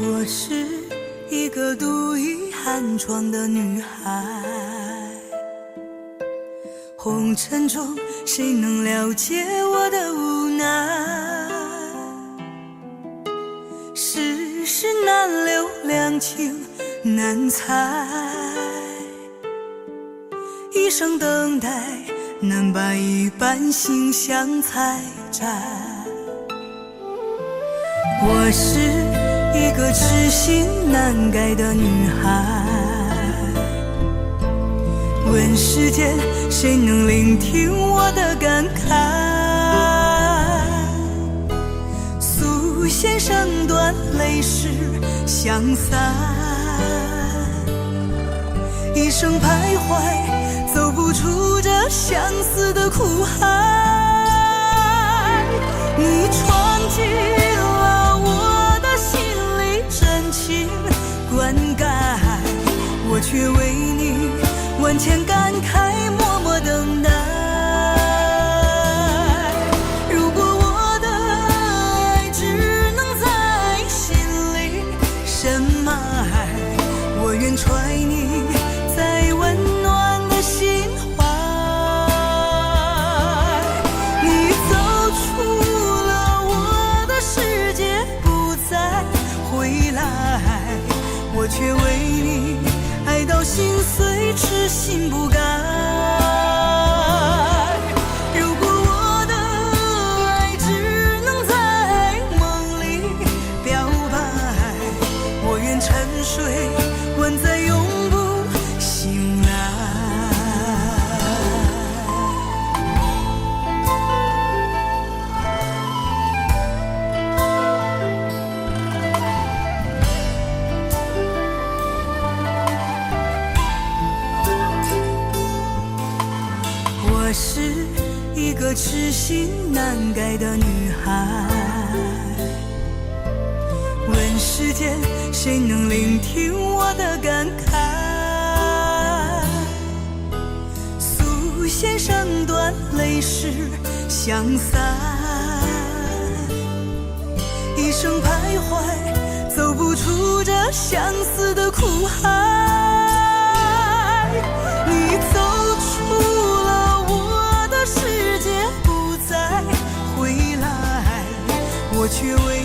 我是一个独倚寒窗的女孩，红尘中谁能了解我的无奈？世事难留，两情难猜，一生等待，难把一半心相采摘。我是一个痴心难改的女孩，问世间谁能聆听我的感慨？素线声断，泪湿相散，一生徘徊，走不出这相思的苦海。你闯进了我的心里，真情灌溉，我却为你万千感慨，默默等待。如果我的爱只能在心里深埋，我愿揣你在温暖的心怀。你走出了我的世界，不再回来，我却为你爱到心碎，痴心不改。如果我的爱只能在梦里表白，我愿沉睡，关在永不醒来。我是一个痴心难改的女孩，问世间谁能聆听我的感慨？素线声断，泪湿相散，一生徘徊，走不出这相思的苦海。你走出了我的世界，不再回来，我却为